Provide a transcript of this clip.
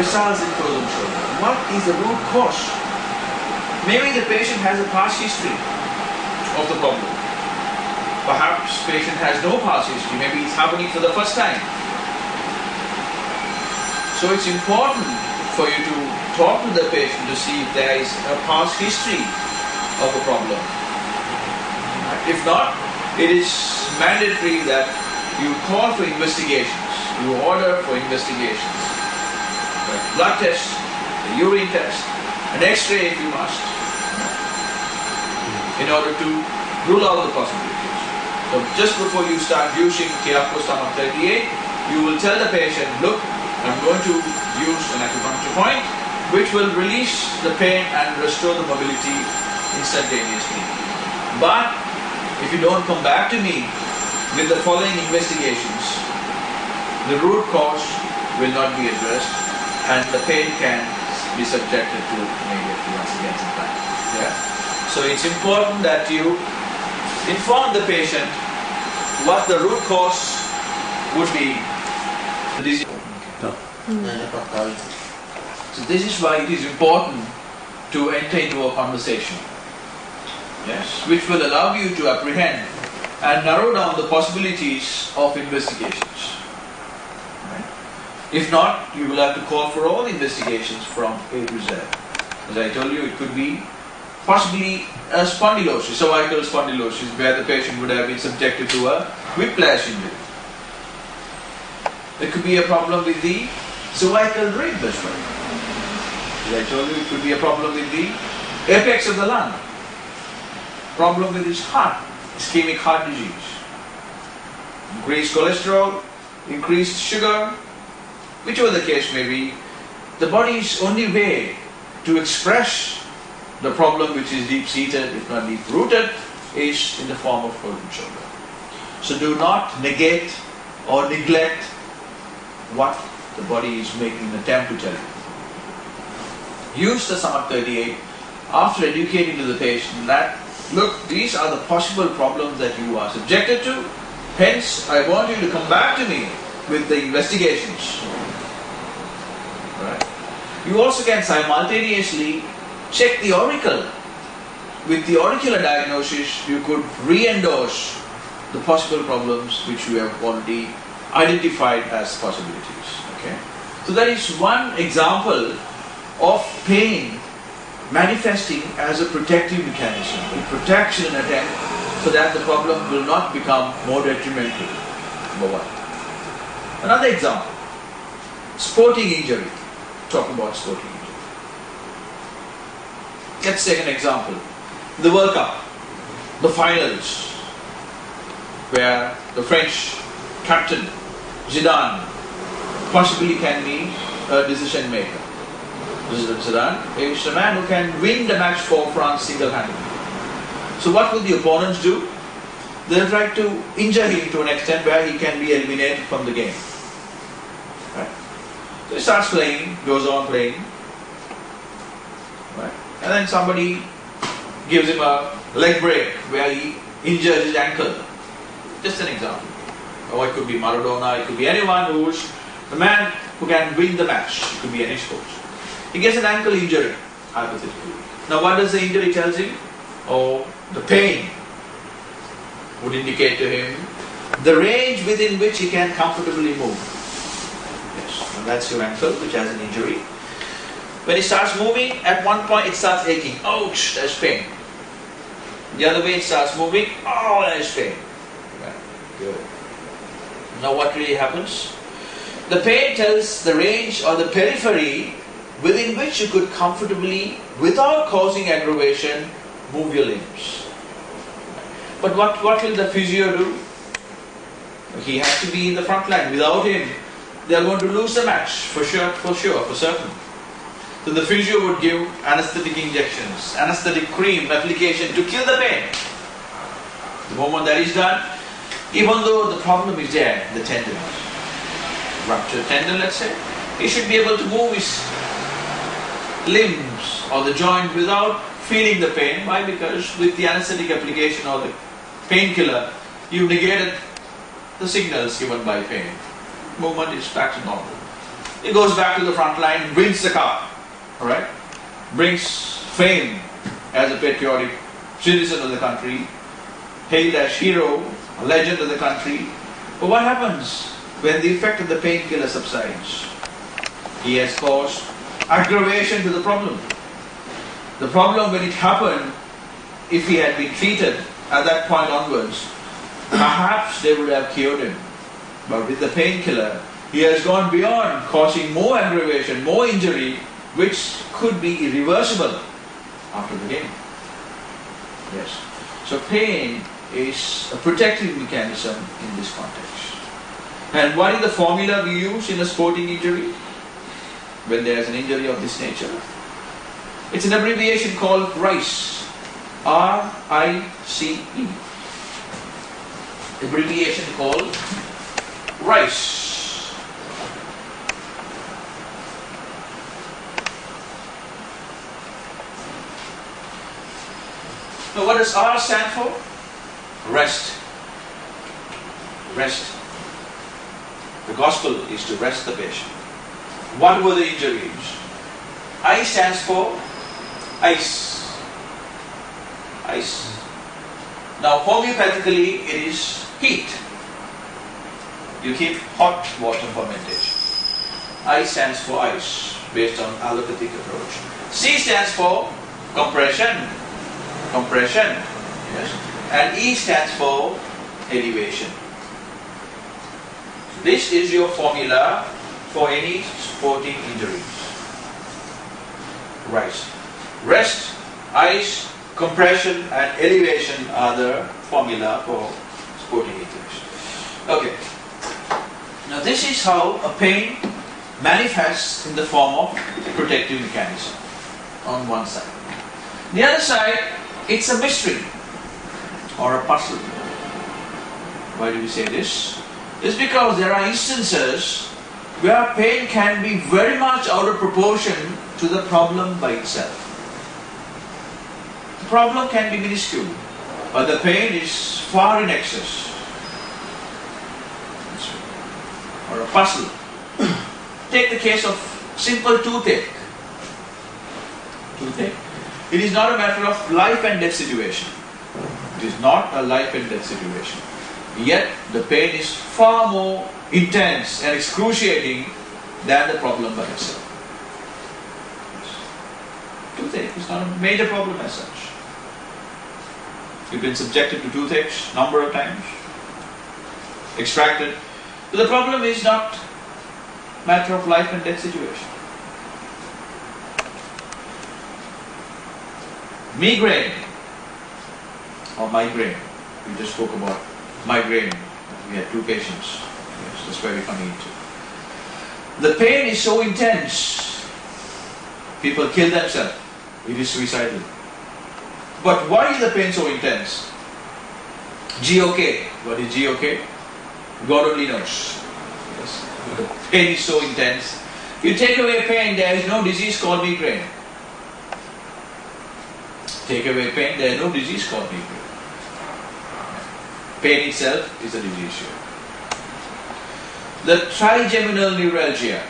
results in frozen shoulder. What is the root cause? Maybe the patient has a past history of the problem. Perhaps patient has no past history. Maybe it's happening for the first time. So it's important for you to talk to the patient to see if there is a past history of a problem. If not, it is mandatory that you call for investigations. You order for investigations. Blood test, a urine test, an X-ray if you must, in order to rule out the possibilities. So just before you start using Kiapco Stomach 38, you will tell the patient, look, I'm going to use an acupuncture point which will release the pain and restore the mobility instantaneously. But if you don't come back to me with the following investigations, the root cause will not be addressed and the pain can be subjected to immediately once again sometimes. Yeah? So it's important that you inform the patient what the root cause would be. So this is why it is important to enter into a conversation, yes, which will allow you to apprehend and narrow down the possibilities of investigations. Right? If not, you will have to call for all investigations from A to Z. As I told you, it could be possibly a spondylosis, cervical spondylosis, where the patient would have been subjected to a whiplash injury. There could be a problem with the cervical rib as well. As I told you, it could be a problem with the apex of the lung, problem with his heart, ischemic heart disease, increased cholesterol, increased sugar, whichever the case may be. The body's only way to express the problem which is deep-seated, if not deep-rooted, is in the form of frozen shoulder. So do not negate or neglect what the body is making an attempt to tell you. Use the Stomach 38 after educating to the patient that, look, these are the possible problems that you are subjected to, hence I want you to come back to me with the investigations. Right? You also can simultaneously check the auricle. With the auricular diagnosis, you could re-endorse the possible problems which you have already identified as possibilities. Okay? So that is one example of pain manifesting as a protective mechanism. It protects in an attempt so that the problem will not become more detrimental. Number one. Another example, sporting injury. Talk about sporting injury. Let's take an example. The World Cup, the finals, where the French captain Zidane possibly can be a decision maker. Zidane is a man who can win the match for France single-handedly. So what will the opponents do? They'll try to injure him to an extent where he can be eliminated from the game. Right? So he starts playing, goes on playing, right? And then somebody gives him a leg break where he injures his ankle. Just an example. Or it could be Maradona, it could be anyone who's the man who can win the match. It could be any sport. He gets an ankle injury, hypothetically. Now what does the injury tell him? Oh, the pain would indicate to him the range within which he can comfortably move. Yes, and that's your ankle which has an injury. When he starts moving, at one point it starts aching. Ouch, there's pain. The other way it starts moving, oh, there's pain. Right. Good. Now what really happens? The pain tells the range or the periphery within which you could comfortably, without causing aggravation, move your limbs. But what will the physio do? He has to be in the front line. Without him, they are going to lose the match, for sure, for certain. So the physio would give anesthetic injections, anesthetic cream application to kill the pain. The moment that is done, even though the problem is there, the tendon, ruptured tendon, let's say, he should be able to move his limbs or the joint without feeling the pain. Why? Because with the anesthetic application or the painkiller, you negated the signals given by pain. Movement is back to normal. He goes back to the front line, wins the cup, alright? Brings fame as a patriotic citizen of the country, hailed as hero, a legend of the country. But what happens when the effect of the painkiller subsides? He has caused aggravation to the problem. The problem, when it happened, if he had been treated at that point onwards, perhaps they would have cured him. But with the painkiller, he has gone beyond, causing more aggravation, more injury, which could be irreversible after the game. Yes. So pain is a protective mechanism in this context. And what is the formula we use in a sporting injury when there is an injury of this nature? It's an abbreviation called RICE. R-I-C-E. Abbreviation called RICE. Now what does R stand for? Rest. Rest. The gospel is to rest the patient. What were the injuries? I stands for ice. Ice. Now homeopathically it is heat. You keep hot water fermentation. I stands for ice based on allopathic approach. C stands for compression. Compression. Yes. And E stands for elevation. This is your formula for any sporting injuries. Right. Rest, ice, compression and elevation are the formula for sporting injuries. Okay. Now this is how a pain manifests in the form of protective mechanism on one side. The other side, it's a mystery or a puzzle. Why do we say this? It's because there are instances where pain can be very much out of proportion to the problem by itself. The problem can be minuscule, but the pain is far in excess. Or a puzzle. Take the case of simple toothache. Toothache. It is not a matter of life and death situation. It is not a life and death situation. Yet the pain is far more intense and excruciating than the problem by itself. Toothache is not a major problem as such. You've been subjected to toothaches number of times, extracted. But the problem is not a matter of life and death situation. Migraine or migraine. We just spoke about migraine. We had 2 patients. Yes, that's very funny too. The pain is so intense, people kill themselves. It is suicidal. But why is the pain so intense? GOK. What is GOK? God only knows. Yes. The pain is so intense. You take away pain, there is no disease called migraine. Take away pain, there is no disease called migraine. Pain itself is a disease here. The trigeminal neuralgia.